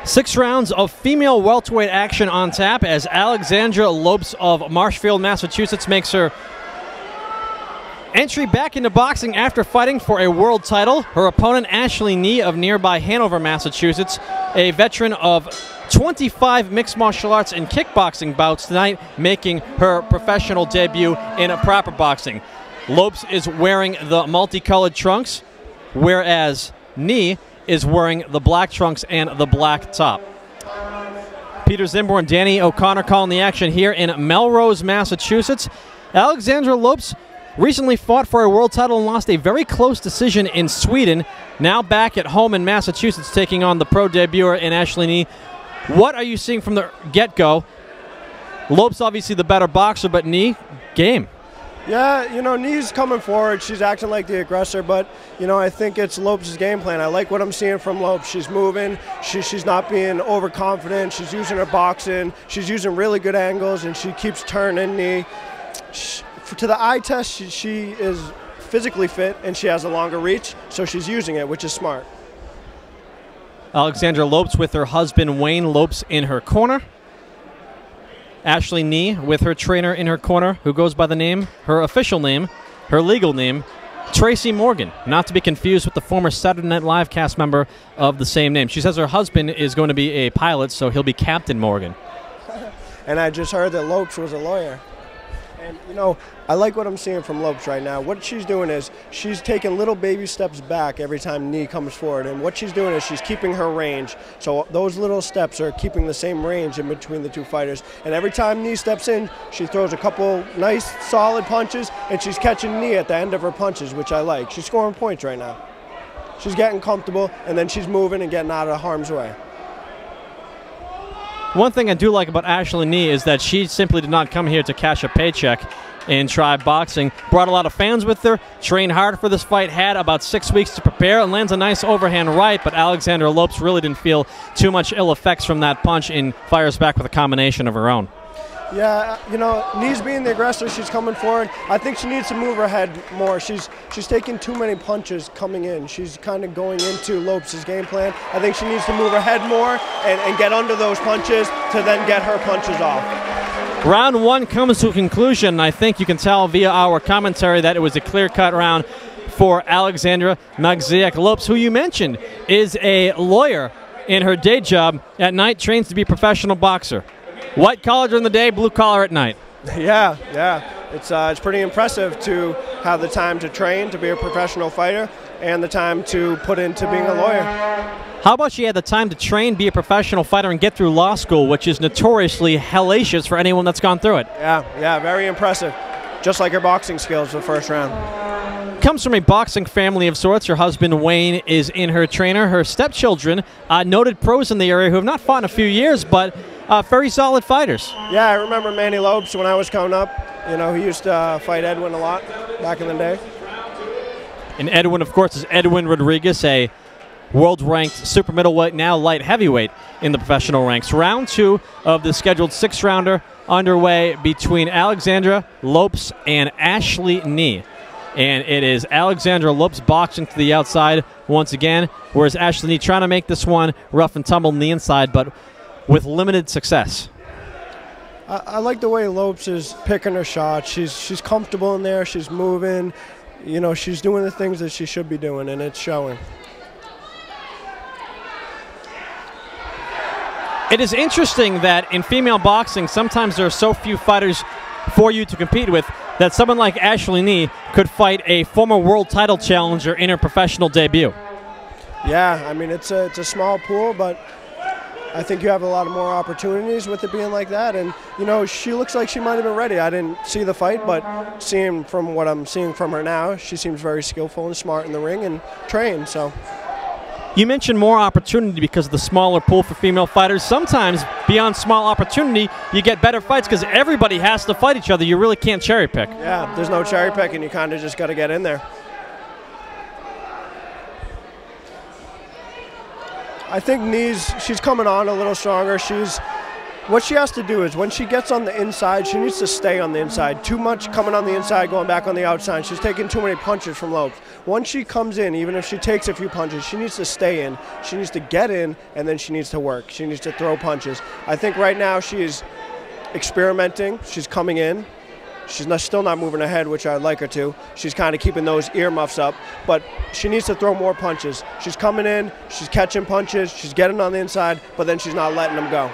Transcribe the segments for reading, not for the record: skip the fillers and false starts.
6 rounds of female welterweight action on tap as Aleksandra Lopes of Marshfield, Massachusetts makes her entry back into boxing after fighting for a world title. Her opponent, Ashley Nee of nearby Hanover, Massachusetts, a veteran of 25 mixed martial arts and kickboxing bouts tonight, making her professional debut in a proper boxing. Lopes is wearing the multicolored trunks, whereas Nee is wearing the black trunks and the black top. Peter Zimborn, Danny O'Connor calling the action here in Melrose, Massachusetts. Aleksandra Lopes recently fought for a world title and lost a very close decision in Sweden. Now back at home in Massachusetts, taking on the pro debuter in Ashley Nee. What are you seeing from the get-go? Lopes obviously the better boxer, but Nee, game. Yeah, you know, Nee's coming forward. She's acting like the aggressor, but, you know, I think it's Lopes' game plan. I like what I'm seeing from Lopes. She's moving. She's not being overconfident. She's using her boxing. She's using really good angles, and she keeps turning Nee. To the eye test, she is physically fit, and she has a longer reach, so she's using it, which is smart. Aleksandra Lopes with her husband Wayne Lopes in her corner. Ashley Nee with her trainer in her corner, who goes by the name, her official name, her legal name, Tracy Morgan, not to be confused with the former Saturday Night Live cast member of the same name. She says her husband is going to be a pilot, so he'll be Captain Morgan. And I just heard that Lopes was a lawyer. And, you know, I like what I'm seeing from Lopes right now. What she's doing is she's taking little baby steps back every time Nee comes forward. And what she's doing is she's keeping her range. So those little steps are keeping the same range in between the two fighters. And every time Nee steps in, she throws a couple nice, solid punches, and she's catching Nee at the end of her punches, which I like. She's scoring points right now. She's getting comfortable, and then she's moving and getting out of harm's way. One thing I do like about Ashley Nee is that she simply did not come here to cash a paycheck and try boxing. Brought a lot of fans with her, trained hard for this fight, had about 6 weeks to prepare, and lands a nice overhand right, but Aleksandra Lopes really didn't feel too much ill effects from that punch and fires back with a combination of her own. Yeah, you know, Nee's being the aggressor. She's coming forward. I think she needs to move her head more. She's taking too many punches coming in. She's kind of going into Lopes' game plan. I think she needs to move her head more and get under those punches to then get her punches off. Round 1 comes to a conclusion. I think you can tell via our commentary that it was a clear-cut round for Aleksandra. Magdziak Lopes, who you mentioned, is a lawyer in her day job. At night, trains to be a professional boxer. White collar during the day, blue collar at night. Yeah. It's pretty impressive to have the time to train to be a professional fighter and the time to put into being a lawyer. How about she had the time to train, be a professional fighter, and get through law school, which is notoriously hellacious for anyone that's gone through it? Yeah, very impressive. Just like her boxing skills for the first round. Comes from a boxing family of sorts. Her husband Wayne is in her trainer. Her stepchildren, noted pros in the area who have not fought in a few years, but very solid fighters. Yeah, I remember Manny Lopes when I was coming up. You know, he used to fight Edwin a lot back in the day. And Edwin, of course, is Edwin Rodriguez, a world-ranked super middleweight, now light heavyweight in the professional ranks. Round 2 of the scheduled 6-rounder underway between Aleksandra Lopes and Ashley Nee. And it is Aleksandra Lopes boxing to the outside once again, whereas Ashley Nee trying to make this one rough and tumble on the inside, but with limited success. I like the way Lopes is picking her shots. She's comfortable in there. She's moving. You know, she's doing the things that she should be doing, and it's showing. It is interesting that in female boxing, sometimes there are so few fighters for you to compete with that someone like Ashley Nee could fight a former world title challenger in her professional debut. Yeah, I mean, it's a small pool, but I think you have a lot of more opportunities with it being like that. And, you know, she looks like she might have been ready. I didn't see the fight, but seeing from what I'm seeing from her now, she seems very skillful and smart in the ring and trained, so. You mentioned more opportunity because of the smaller pool for female fighters. Sometimes, beyond small opportunity, you get better fights because everybody has to fight each other. You really can't cherry pick. Yeah, there's no cherry picking. You kind of just got to get in there. I think she's coming on a little stronger. She's what she has to do is when she gets on the inside, she needs to stay on the inside. Too much coming on the inside, going back on the outside. She's taking too many punches from Lopes. Once she comes in, even if she takes a few punches, she needs to stay in. She needs to get in, and then she needs to work. She needs to throw punches. I think right now she's experimenting. She's coming in. She's still not moving ahead, which I'd like her to. She's kind of keeping those earmuffs up, but she needs to throw more punches. She's coming in, she's catching punches, she's getting on the inside, but then she's not letting them go.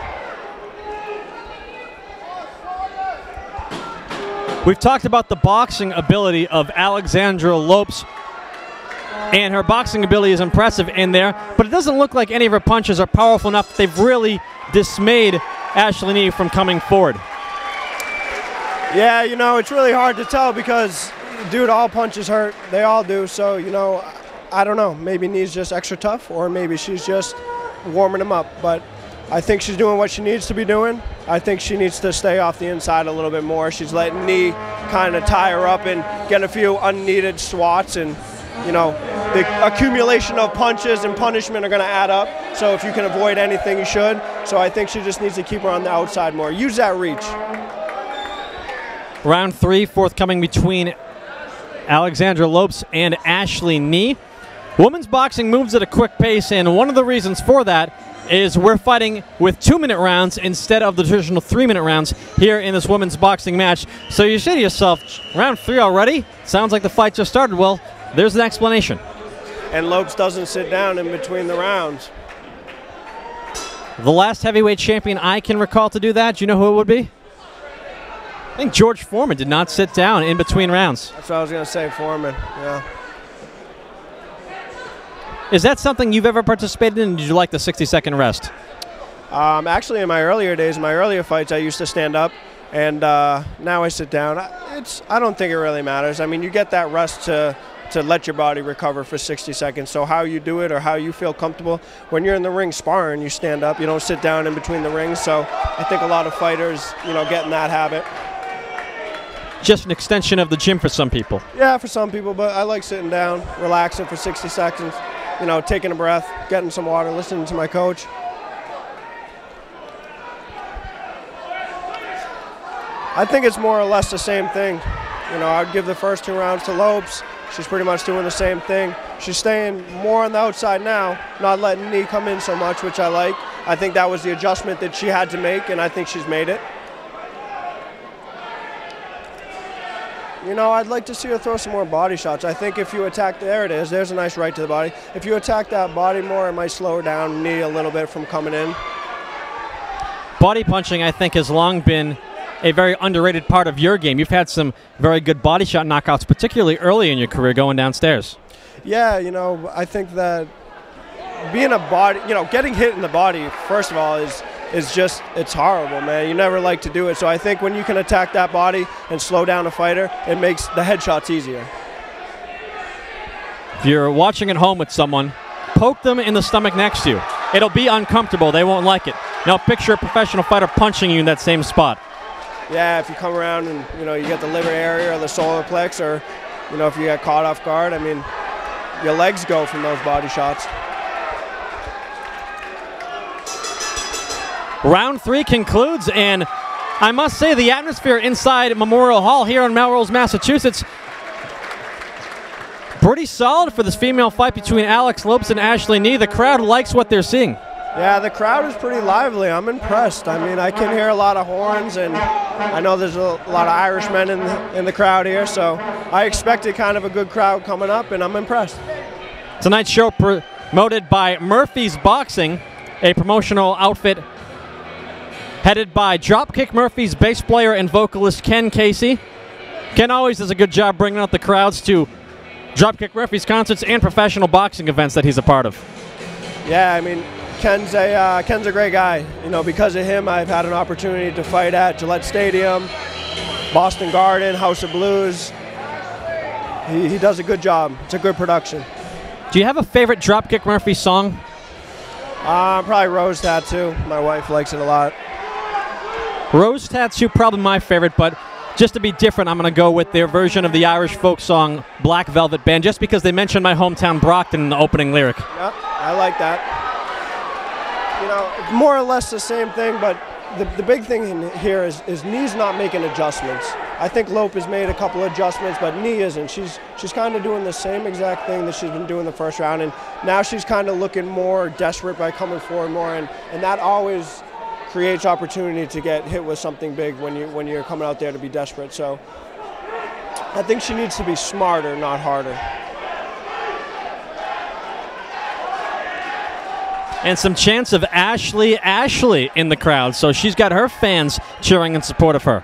We've talked about the boxing ability of Aleksandra Lopes, and her boxing ability is impressive in there, but it doesn't look like any of her punches are powerful enough that they've really dismayed Ashley Nee from coming forward. Yeah, you know, it's really hard to tell because, dude, all punches hurt. They all do, so, you know, I don't know. Maybe Nee's just extra tough, or maybe she's just warming him up, but I think she's doing what she needs to be doing. I think she needs to stay off the inside a little bit more. She's letting Nee kind of tie her up and get a few unneeded swats, and, you know, the accumulation of punches and punishment are going to add up. So if you can avoid anything, you should. So I think she just needs to keep her on the outside more. Use that reach. Round 3 forthcoming between Aleksandra Lopes and Ashley Nee. Women's boxing moves at a quick pace, and one of the reasons for that is we're fighting with 2-minute rounds instead of the traditional 3-minute rounds here in this women's boxing match. So you say to yourself, round 3 already? Sounds like the fight just started. Well, there's an explanation. And Lopes doesn't sit down in between the rounds. The last heavyweight champion I can recall to do that, do you know who it would be? I think George Foreman did not sit down in between rounds. That's what I was going to say, Foreman, yeah. Is that something you've ever participated in? Did you like the 60-second rest? Actually, in my earlier days, in my earlier fights, I used to stand up, and now I sit down. I don't think it really matters. I mean, you get that rest to let your body recover for 60 seconds. So how you do it or how you feel comfortable. When you're in the ring sparring, you stand up. You don't sit down in between the rings. So I think a lot of fighters, you know, get in that habit. Just an extension of the gym for some people. Yeah, for some people, but I like sitting down, relaxing for 60 seconds, you know, taking a breath, getting some water, listening to my coach. I think it's more or less the same thing. You know, I'd give the first 2 rounds to Lopes. She's pretty much doing the same thing. She's staying more on the outside now, not letting Nee come in so much, which I like. I think that was the adjustment that she had to make, and I think she's made it. You know, I'd like to see her throw some more body shots. I think if you attack, there it is, there's a nice right to the body. If you attack that body more, it might slow her down, Nee a little bit from coming in. Body punching, I think, has long been a very underrated part of your game. You've had some very good body shot knockouts, particularly early in your career going downstairs. Yeah, you know, I think that being a body, you know, getting hit in the body, first of all, is just, it's horrible, man. You never like to do it. So I think when you can attack that body and slow down a fighter, it makes the headshots easier. If you're watching at home with someone, poke them in the stomach next to you. It'll be uncomfortable. They won't like it. Now picture a professional fighter punching you in that same spot. Yeah, if you come around and, you know, you get the liver area or the solar plex, or, you know, if you get caught off guard, I mean, your legs go from those body shots. Round 3 concludes, and I must say the atmosphere inside Memorial Hall here in Melrose, Massachusetts, pretty solid for this female fight between Alex Lopes and Ashley Nee. The crowd likes what they're seeing. Yeah, the crowd is pretty lively. I'm impressed. I mean, I can hear a lot of horns, and I know there's a lot of Irishmen in the crowd here, so I expected kind of a good crowd coming up, and I'm impressed. Tonight's show promoted by Murphy's Boxing, a promotional outfit headed by Dropkick Murphys bass player and vocalist Ken Casey. Ken always does a good job bringing out the crowds to Dropkick Murphys concerts and professional boxing events that he's a part of. Yeah, I mean, Ken's a great guy. You know, because of him, I've had an opportunity to fight at Gillette Stadium, Boston Garden, House of Blues. He does a good job. It's a good production. Do you have a favorite Dropkick Murphy song? Probably Rose Tattoo. My wife likes it a lot. Rose Tattoo, probably my favorite, but just to be different, I'm going to go with their version of the Irish folk song Black Velvet Band, just because they mentioned my hometown Brockton in the opening lyric. Yep, I like that. You know, more or less the same thing, but the big thing here is Knee's not making adjustments. I think Lopes has made a couple adjustments, but Knee isn't. She's kind of doing the same exact thing that she's been doing the first round, and now she's kind of looking more desperate by coming forward more, and that always creates opportunity to get hit with something big when you're coming out there to be desperate. So I think she needs to be smarter, not harder. And some chants of Ashley in the crowd, so she's got her fans cheering in support of her.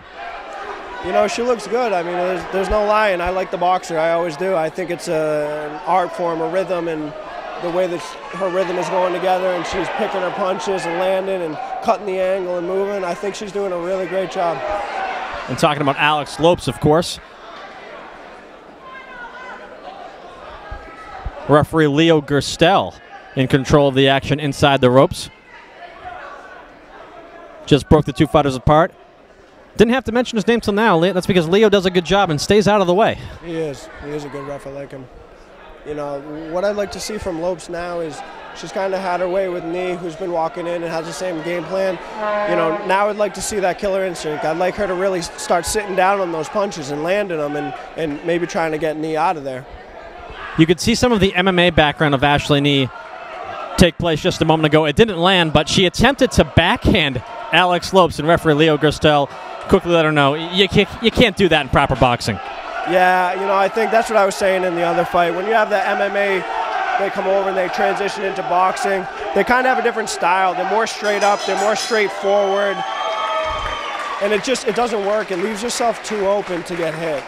You know, she looks good. I mean, there's no lying. I like the boxer. I always do. I think it's an art form, a rhythm, and the way that her rhythm is going together, and she's picking her punches and landing and cutting the angle and moving. I think she's doing a really great job. And talking about Alex Lopes, of course. Referee Leo Gerstel in control of the action inside the ropes. Just broke the two fighters apart. Didn't have to mention his name till now. That's because Leo does a good job and stays out of the way. He is. He is a good ref. I like him. You know, what I'd like to see from Lopes now is she's kind of had her way with Knee, who's been walking in and has the same game plan. You know, now I'd like to see that killer instinct. I'd like her to really start sitting down on those punches and landing them and maybe trying to get Knee out of there. You could see some of the MMA background of Ashley Knee take place just a moment ago. It didn't land, but she attempted to backhand Alex Lopes, and referee Leo Gerstel quickly let her know, you can't do that in proper boxing. Yeah, you know, I think that's what I was saying in the other fight. When you have the MMA, they come over and they transition into boxing, they kind of have a different style. They're more straight up, they're more straightforward, and it doesn't work. It leaves yourself too open to get hit.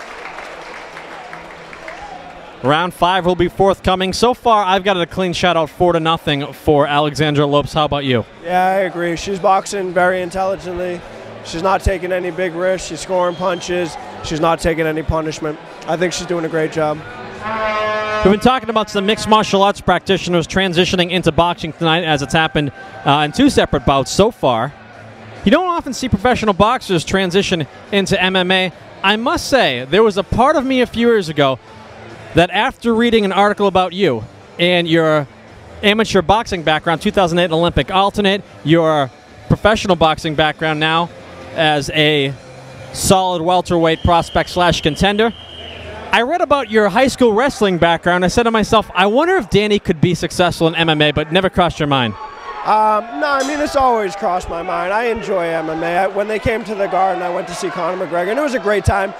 Round 5 will be forthcoming. So far, I've got it a clean shutout, 4-0 for Aleksandra Lopes. How about you? Yeah, I agree. She's boxing very intelligently. She's not taking any big risks. She's scoring punches. She's not taking any punishment. I think she's doing a great job. We've been talking about some mixed martial arts practitioners transitioning into boxing tonight, as it's happened in 2 separate bouts so far. You don't often see professional boxers transition into MMA. I must say, there was a part of me a few years ago that after reading an article about you and your amateur boxing background, 2008 Olympic alternate, your professional boxing background now as a solid welterweight prospect / contender, I read about your high school wrestling background. I said to myself, I wonder if Danny could be successful in MMA, but never crossed your mind. No, I mean, it's always crossed my mind. I enjoy MMA. When they came to the Garden, I went to see Conor McGregor, and it was a great time.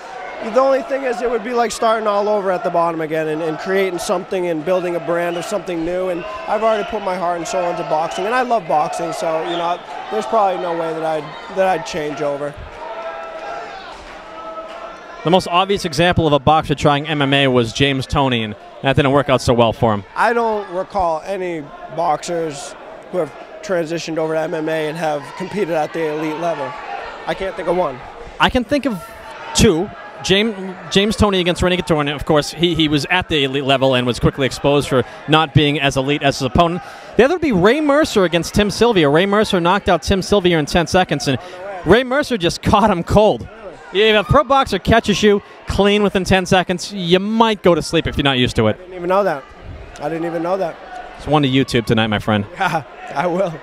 The only thing is it would be like starting all over at the bottom again and creating something and building a brand of something new. And I've already put my heart and soul into boxing, and I love boxing, so, you know, there's probably no way that I'd change over. The most obvious example of a boxer trying MMA was James Toney, and that didn't work out so well for him. I don't recall any boxers who have transitioned over to MMA and have competed at the elite level. I can't think of one. I can think of 2. James Toney against Rennie Couture, of course, he was at the elite level and was quickly exposed for not being as elite as his opponent. The other would be Ray Mercer against Tim Sylvia. Ray Mercer knocked out Tim Sylvia in 10 seconds, and Ray Mercer just caught him cold. If a pro boxer catches you clean within 10 seconds, you might go to sleep if you're not used to it. I didn't even know that. I didn't even know that. It's one to YouTube tonight, my friend. Yeah, I will.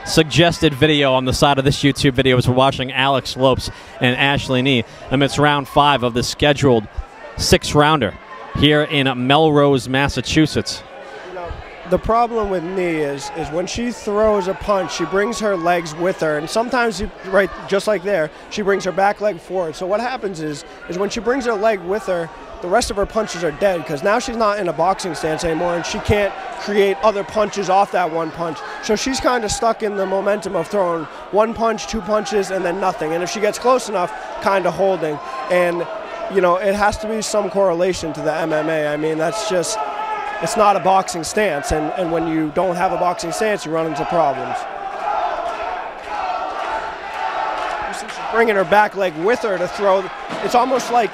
Suggested video on the side of this YouTube video as we're watching Alex Lopes and Ashley Knee amidst round 5 of the scheduled 6-rounder here in Melrose, Massachusetts. You know, the problem with Knee is when she throws a punch, she brings her legs with her, and sometimes, right, just like there, she brings her back leg forward. So what happens is when she brings her leg with her, the rest of her punches are dead because now she's not in a boxing stance anymore and she can't create other punches off that one punch. So she's kind of stuck in the momentum of throwing 1 punch, 2 punches, and then nothing. And if she gets close enough, kind of holding. And, you know, it has to be some correlation to the MMA. I mean, that's just, it's not a boxing stance. And when you don't have a boxing stance, you run into problems. She's bringing her back leg with her to throw. It's almost like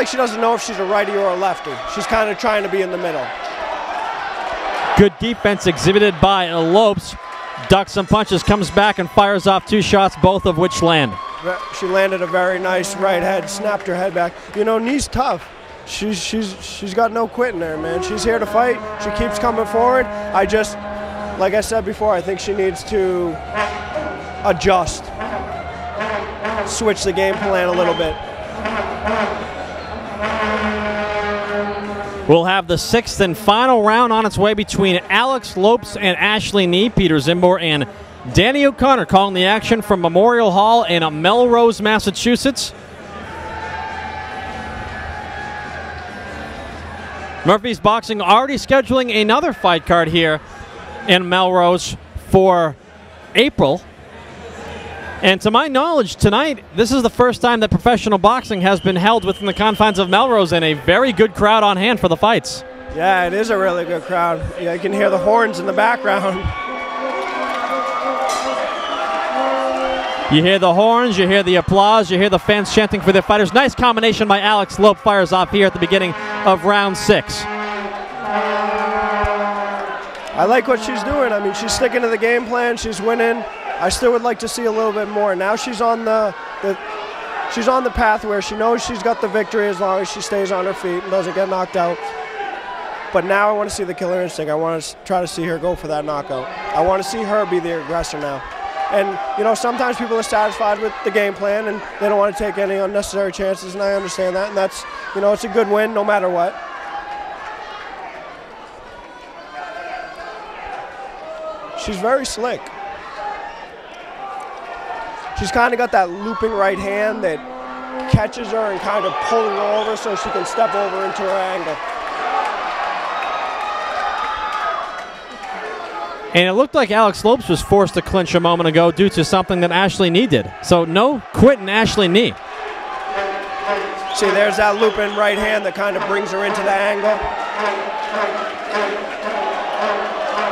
she doesn't know if she's a righty or a lefty. She's kind of trying to be in the middle. Good defense exhibited by Lopes. Ducks some punches, comes back and fires off 2 shots, both of which land. She landed a very nice right head, snapped her head back. You know, Knee's tough. She's got no quit in there, man. She's here to fight. She keeps coming forward. Like I said before, I think she needs to adjust, switch the game plan a little bit. We'll have the 6th and final round on its way between Alex Lopes and Ashley Nee. Peter Zimbor and Danny O'Connor calling the action from Memorial Hall in Melrose, Massachusetts. Murphy's Boxing already scheduling another fight card here in Melrose for April. And to my knowledge, tonight, this is the first time that professional boxing has been held within the confines of Melrose, and a very good crowd on hand for the fights. Yeah, it is a really good crowd. Yeah, you can hear the horns in the background. You hear the horns, you hear the applause, you hear the fans chanting for their fighters. Nice combination by Alex Lopes, fires off here at the beginning of round 6. I like what she's doing. I mean, she's sticking to the game plan. She's winning. I still would like to see a little bit more. Now she's on the path where she knows she's got the victory as long as she stays on her feet and doesn't get knocked out. But now I want to see the killer instinct. I want to try to see her go for that knockout. I want to see her be the aggressor now. And, you know, sometimes people are satisfied with the game plan and they don't want to take any unnecessary chances, and I understand that. And that's, you know, it's a good win no matter what. She's very slick. She's kind of got that looping right hand that catches her and kind of pulling her over so she can step over into her angle. And it looked like Alex Lopes was forced to clinch a moment ago due to something that Ashley Nee did. So no quitting Ashley Nee. See, there's that looping right hand that kind of brings her into the angle.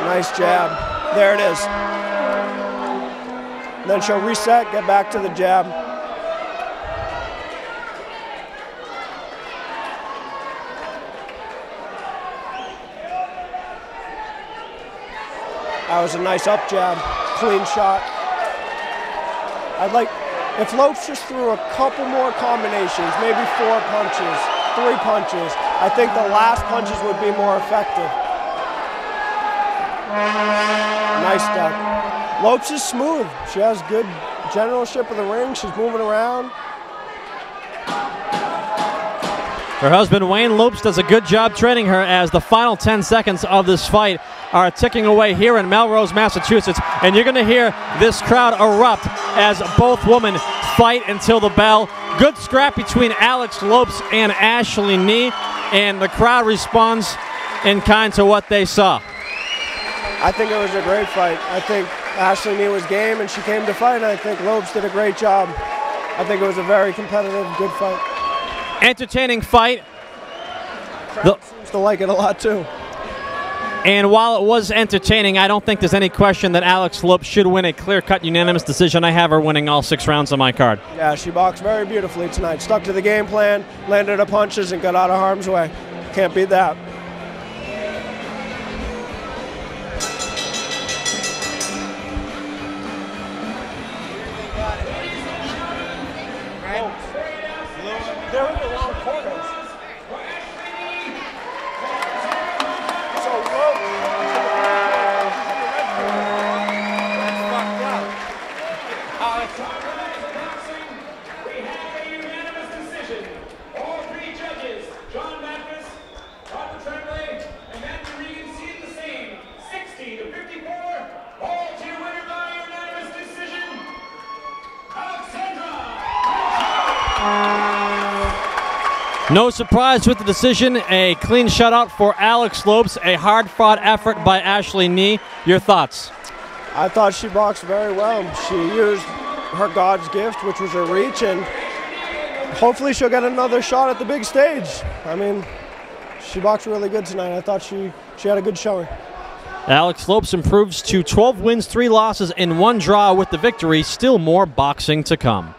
Nice jab. There it is. Then she'll reset, get back to the jab. That was a nice up jab, clean shot. I'd like, if Lopes just threw a couple more combinations, maybe 4 punches, 3 punches, I think the last punches would be more effective. Nice duck. Lopes is smooth. She has good generalship of the ring. She's moving around. Her husband, Wayne Lopes, does a good job training her as the final 10 seconds of this fight are ticking away here in Melrose, Massachusetts. And you're going to hear this crowd erupt as both women fight until the bell. Good scrap between Alex Lopes and Ashley Nee, and the crowd responds in kind to what they saw. I think it was a great fight. I think Ashley Nee was game and she came to fight, and I think Lopes did a great job. I think it was a very competitive, good fight. Entertaining fight. Crowd seems to like it a lot too. And while it was entertaining, I don't think there's any question that Alex Lopes should win a clear-cut unanimous decision. I have her winning all 6 rounds on my card. Yeah, she boxed very beautifully tonight. Stuck to the game plan, landed her punches, and got out of harm's way. Can't beat that. They're in the wrong corners. So low. That's fucked up. We have a unanimous decision. All 3 judges, John Mathis, Robert Tremblay, and Matthew Regan, see it the same. 60-54. All 2 winners by unanimous decision. Aleksandra. No surprise with the decision, a clean shutout for Alex Lopes, a hard-fought effort by Ashley Nee. Your thoughts? I thought she boxed very well. She used her God's gift, which was her reach, and hopefully she'll get another shot at the big stage. I mean, she boxed really good tonight. I thought she had a good showing. Alex Lopes improves to 12 wins, 3 losses, and 1 draw with the victory. Still more boxing to come.